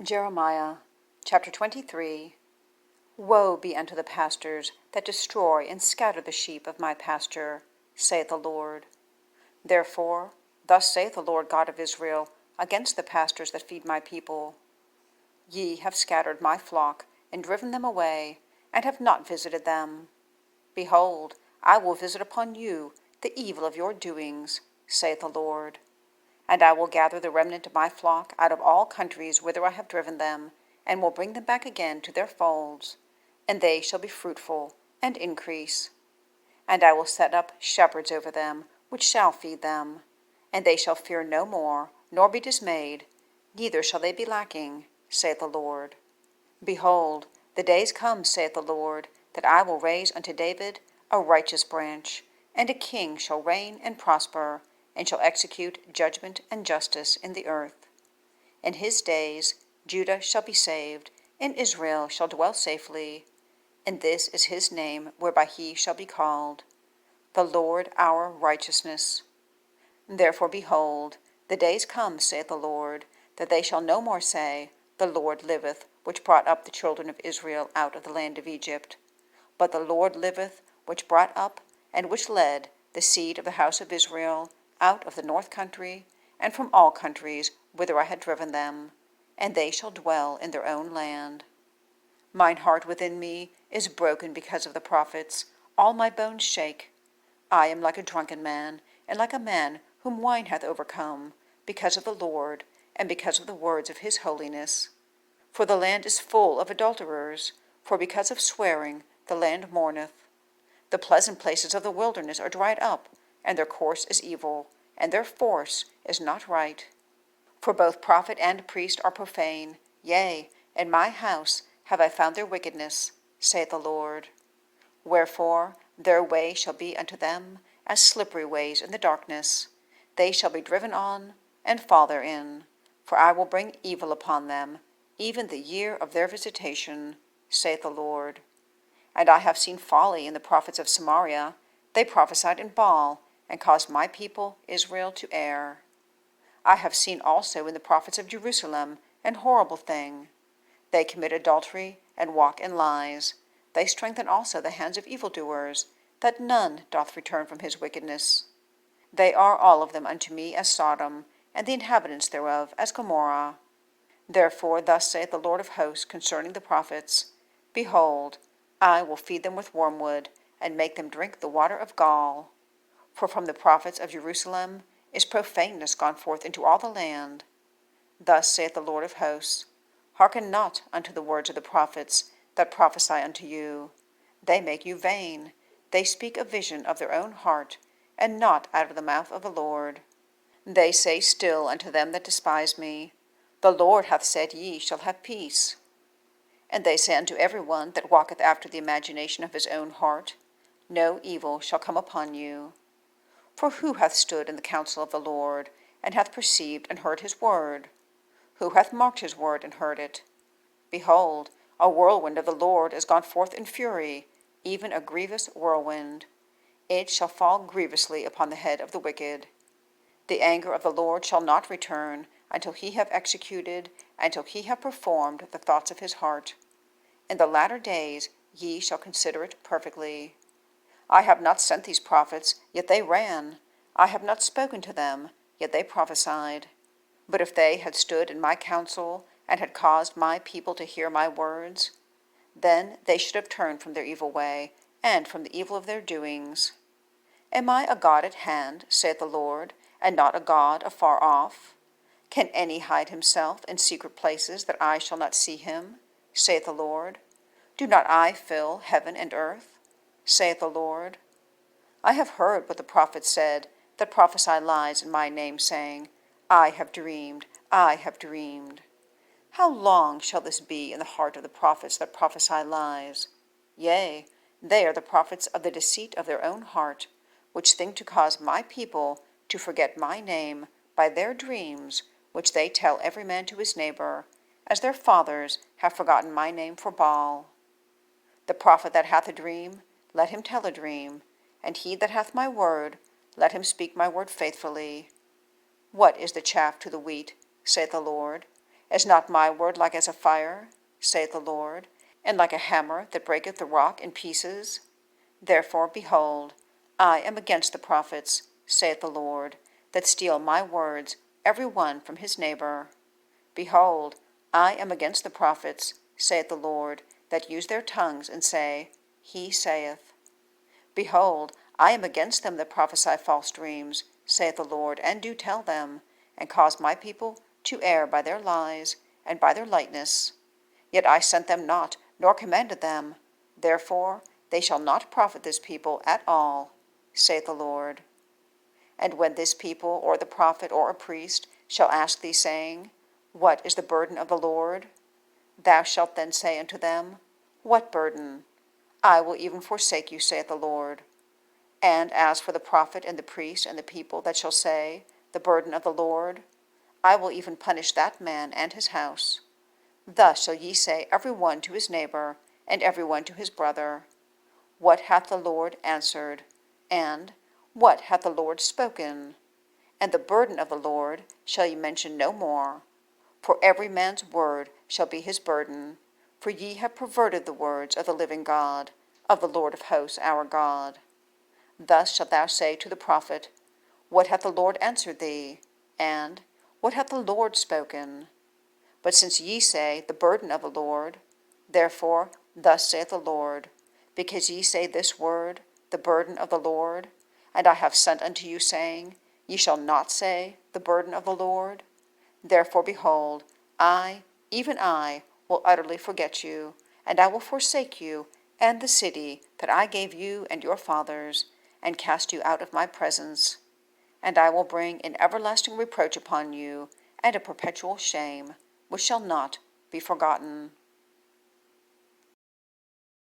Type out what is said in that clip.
Jeremiah chapter 23. Woe be unto the pastors that destroy and scatter the sheep of my pasture, saith the Lord. Therefore, thus saith the Lord God of Israel against the pastors that feed my people. Ye have scattered my flock, and driven them away, and have not visited them. Behold, I will visit upon you the evil of your doings, saith the Lord. And I will gather the remnant of my flock out of all countries whither I have driven them, and will bring them back again to their folds, and they shall be fruitful, and increase. And I will set up shepherds over them, which shall feed them. And they shall fear no more, nor be dismayed, neither shall they be lacking, saith the Lord. Behold, the days come, saith the Lord, that I will raise unto David a righteous branch, and a king shall reign and prosper, and shall execute judgment and justice in the earth. In his days Judah shall be saved, and Israel shall dwell safely. And this is his name whereby he shall be called, the Lord our righteousness. Therefore, behold, the days come, saith the Lord, that they shall no more say, The Lord liveth, which brought up the children of Israel out of the land of Egypt. But the Lord liveth, which brought up and which led the seed of the house of Israel out of the north country, and from all countries whither I had driven them, and they shall dwell in their own land. Mine heart within me is broken because of the prophets, all my bones shake. I am like a drunken man, and like a man whom wine hath overcome, because of the Lord, and because of the words of his holiness. For the land is full of adulterers, for because of swearing the land mourneth. The pleasant places of the wilderness are dried up, and their course is evil, and their force is not right. For both prophet and priest are profane, yea, in my house have I found their wickedness, saith the Lord. Wherefore their way shall be unto them as slippery ways in the darkness. They shall be driven on, and fall therein. For I will bring evil upon them, even the year of their visitation, saith the Lord. And I have seen folly in the prophets of Samaria. They prophesied in Baal, and caused my people Israel to err. I have seen also in the prophets of Jerusalem an horrible thing. They commit adultery, and walk in lies. They strengthen also the hands of evildoers, that none doth return from his wickedness. They are all of them unto me as Sodom, and the inhabitants thereof as Gomorrah. Therefore thus saith the Lord of hosts concerning the prophets, Behold, I will feed them with wormwood, and make them drink the water of gall. For from the prophets of Jerusalem is profaneness gone forth into all the land. Thus saith the Lord of hosts, Hearken not unto the words of the prophets that prophesy unto you. They make you vain. They speak a vision of their own heart, and not out of the mouth of the Lord. They say still unto them that despise me, The Lord hath said ye shall have peace. And they say unto every one that walketh after the imagination of his own heart, No evil shall come upon you. For who hath stood in the counsel of the Lord, and hath perceived and heard his word? Who hath marked his word and heard it? Behold, a whirlwind of the Lord is gone forth in fury, even a grievous whirlwind. It shall fall grievously upon the head of the wicked. The anger of the Lord shall not return until he have executed, until he have performed the thoughts of his heart. In the latter days ye shall consider it perfectly. I have not sent these prophets, yet they ran. I have not spoken to them, yet they prophesied. But if they had stood in my counsel, and had caused my people to hear my words, then they should have turned from their evil way, and from the evil of their doings. Am I a God at hand, saith the Lord, and not a God afar off? Can any hide himself in secret places, that I shall not see him, saith the Lord? Do not I fill heaven and earth, saith the Lord? I have heard what the prophets said, that prophesy lies in my name, saying, I have dreamed, I have dreamed. How long shall this be in the heart of the prophets that prophesy lies? Yea, they are the prophets of the deceit of their own heart, which think to cause my people to forget my name by their dreams, which they tell every man to his neighbor, as their fathers have forgotten my name for Baal. The prophet that hath a dream, let him tell a dream, and he that hath my word, let him speak my word faithfully. What is the chaff to the wheat, saith the Lord? Is not my word like as a fire, saith the Lord, and like a hammer that breaketh the rock in pieces? Therefore, behold, I am against the prophets, saith the Lord, that steal my words, every one from his neighbor. Behold, I am against the prophets, saith the Lord, that use their tongues and say, He saith. Behold, I am against them that prophesy false dreams, saith the Lord, and do tell them, and cause my people to err by their lies and by their lightness. Yet I sent them not, nor commanded them. Therefore they shall not profit this people at all, saith the Lord. And when this people, or the prophet, or a priest, shall ask thee, saying, What is the burden of the Lord? Thou shalt then say unto them, What burden? I will even forsake you, saith the Lord. And as for the prophet and the priest and the people that shall say, The burden of the Lord, I will even punish that man and his house. Thus shall ye say every one to his neighbor, and every one to his brother, What hath the Lord answered? And, What hath the Lord spoken? And the burden of the Lord shall ye mention no more. For every man's word shall be his burden. For ye have perverted the words of the living God, of the Lord of hosts our God. Thus shalt thou say to the prophet, What hath the Lord answered thee? And, What hath the Lord spoken? But since ye say, The burden of the Lord, therefore thus saith the Lord, because ye say this word, The burden of the Lord, and I have sent unto you, saying, Ye shall not say, The burden of the Lord. Therefore, behold, I, even I, will utterly forget you, and I will forsake you, and the city that I gave you and your fathers, and cast you out of my presence. And I will bring an everlasting reproach upon you, and a perpetual shame, which shall not be forgotten.